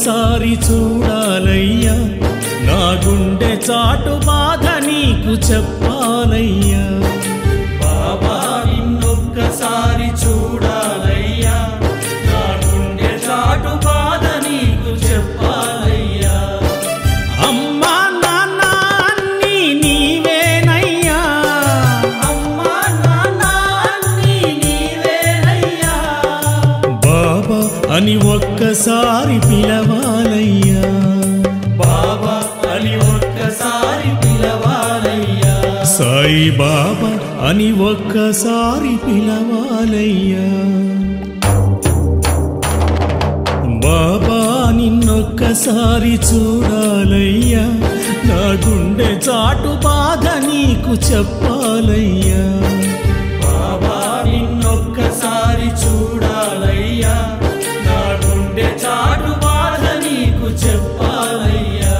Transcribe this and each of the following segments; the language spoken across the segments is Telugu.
నిన్నొక్కసారి చూడాలయ్యా నా గుండె చాటు బాధ నీకు చెప్పాలయ్యా బాబా నిన్నొక్కసారి చూడాలయ్యా నా గుండె చాటు బాధ నీకు చెప్పాలయ్యా అమ్మా నాన్న అన్నీ నీవేనయ్యా అమ్మా నాన్న అన్నీ నీవేనయ్యా బాబా అని ఒక్కసారి పిలవాలయ్యా బాబా అని ఒక్కసారి పిలవాలయ్యా సాయి బాబా అని ఒక్కసారి పిలవాలయ్యా బాబా నిన్నొక్కసారి చూడాలయ్యా నా గుండె చాటు బాధ నీకు చెప్పాలయ్యా బాబా నిన్నొక్కసారి చూడాలయ్యా నా గుండె చాటు బాధ నీకు చెప్పాలయ్యా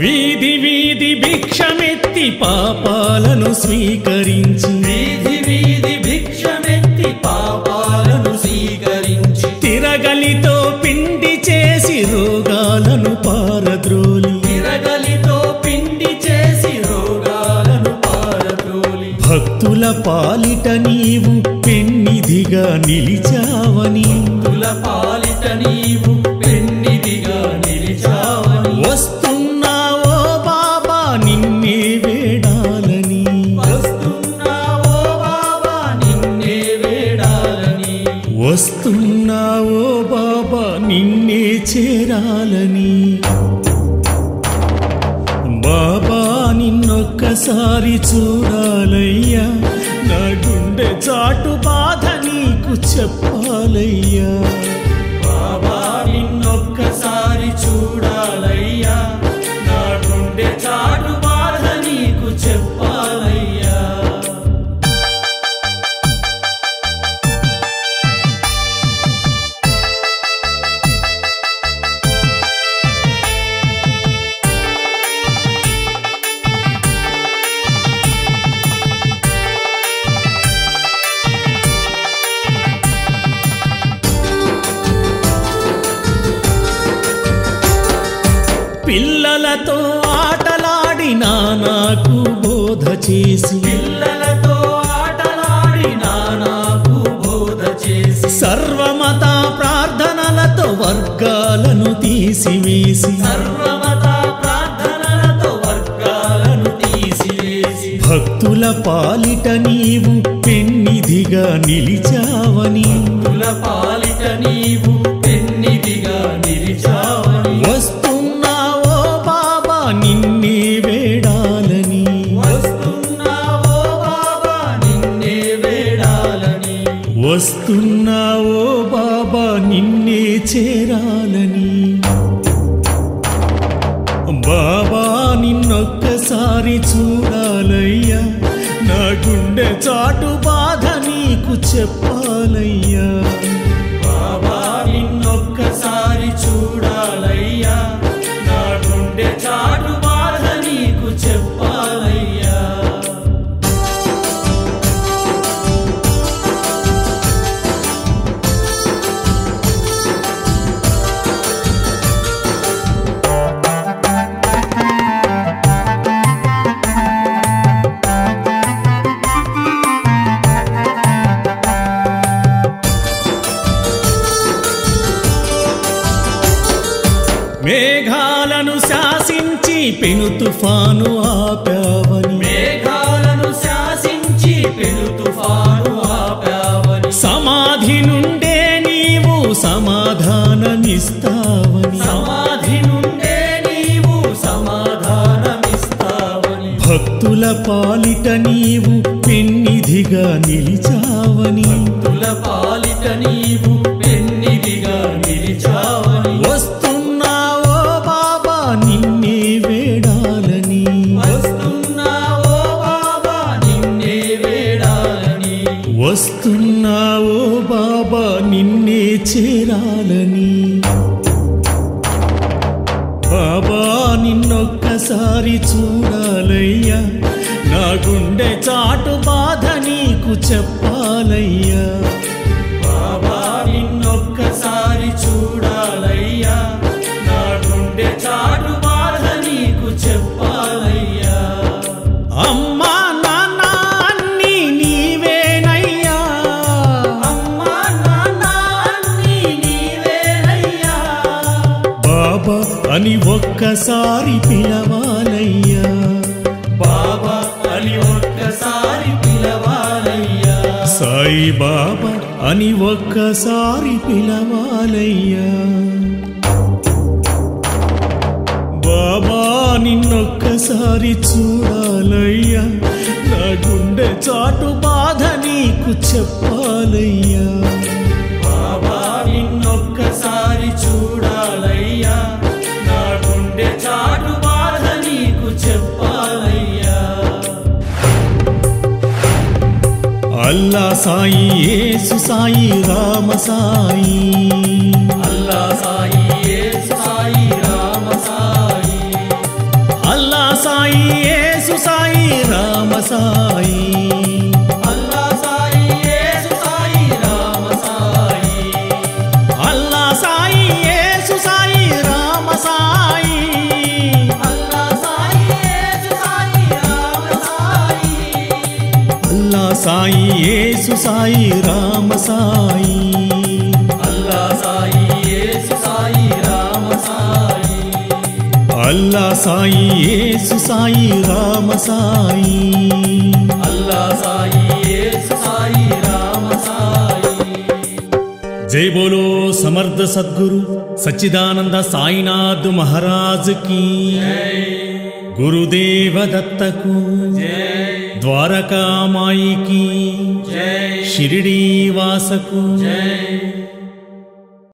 వీధి వీధి భిక్షమెత్తి పాపాలను స్వీకరించి వీధి వీధి భిక్షమెత్తి పాపాలను స్వీకరించి తిరగలితో పిండి చేసి రోగాలను పారద్రోలి తిరగలితో పిండి చేసి రోగాలను పారద్రోలి భక్తుల పాలిట నీవు పెన్నిధిగా నిలిచావని భక్తుల పాలిట నీవు పెన్నిధిగా నిలిచావని వస్తున్నావో బాబా నిన్నే వేడాలని వస్తున్నావో బాబా నిన్నే వేడాలని వస్తున్నావో బాబా నిన్నే చేరాలని బాబా నిన్నొక్కసారి చూడాలయ్యా నా గుండె చాటు బాధ నీకు చెప్పాలయ్యా బాబా నిన్నొక్కసారి చూడాలయ్యా నా గుండె చాటు బాధ నీకు చెప్పాలయ్యా పిల్లలతో ఆటలాడి నాకు బోధ చేసి పిల్లలతో ఆటలాడి నాకు బోధ చేసి సర్వమత ప్రార్థనలతో వర్గాలను తీసివేసి సర్వమత ప్రార్థనలతో వర్గాలను తీసివేసి భక్తుల పాలిట నీవు పెన్నిధిగా నిలిచావని భక్తుల పాలిట నీవు పెన్నిధిగా నిలిచావని వస్తున్నావో బాబా నిన్నే వేడాలని వస్తున్నావో బాబా నిన్నే వేడాలని వస్తున్నావో బాబా నిన్నే చేరాలని బాబా నిన్నొక్కసారి చూడాలయ్యా నా గుండె చాటు బాధ నీకు చెప్పాలయ్యా బాబా నిన్నొక్కసారి చూడాలయ్యా నా గుండె చాటు బాధ నీకు చెప్పాలయ్యా మేఘాలను శాసించి పెను తుఫాను ఆపావని మేఘాలను శాసించి పెను తుఫాను ఆపావని సమాధి నుండే నీవు సమాధానమిస్తావని సమాధి నుండే నీవు సమాధానమిస్తావని భక్తుల పాలిట నీవు పెన్నిధిగా నిలిచావని భక్తుల పాలిట నీవు పెన్నిధిగా నిలిచావని వస్తున్నావో బాబా నిన్నే వేడాలని వస్తున్నావో బాబా వస్తున్నావో బాబా నిన్నే చేరాలని బాబా నిన్నొక్కసారి చూడాలయ్యా నా గుండె చాటు బాధ నీకు చెప్పాలయ్యా బాబా నిన్నొక్కసారి చూడాలయ్యా నా గుండె చాటు బాధ నీకు చెప్పాలయ్యా అమ్మా నాన్న అన్నీ నీవేనయ్యా అమ్మా నాన్న అన్నీ నీవేనయ్యా బాబా అని ఒక్కసారి పిలవాలయ్యా బాబా అని ఒక్కసారి పిలవాలయ్యా సాయి బాబా అని ఒక్కసారి పిలవాలయ్యా బాబా నిన్నొక్కసారి చూడాలయ్యా నా గుండె చాటు బాధ నీకు చెప్పాలయ్యా బాబా నిన్నొక్కసారి చూడాలయ్యా నా గుండె చాటు బాధ నీకు చెప్పాలయ్యా అల్లా సాయి యేసు సాయి రామ సాయి అల్లా సాయి యేసు సాయి రామ సాయి అల్లా సాయి యేసు సాయి రామ సాయి అల్లా సాయి యేసు సాయి రామ సాయి అల్లా సాయి యేసు సాయి రామ సాయి అల్లా సాయి యేసు సాయి రామ సాయి అల్లా సాయి యేసు సాయి రామ సాయి అల్లా సాయి యేసు సాయి రామ సాయి అల్లా సాయి యేసు సాయి రామ సాయి అల్లా సాయి యేసు సాయి రామ సాయి జై బోలో సమర్థ సద్గురు సచ్చిదానంద సాయినాథ్ మహారాజ్ की गुरुदेव दत्त को द्वारका माई की शिरडी वास को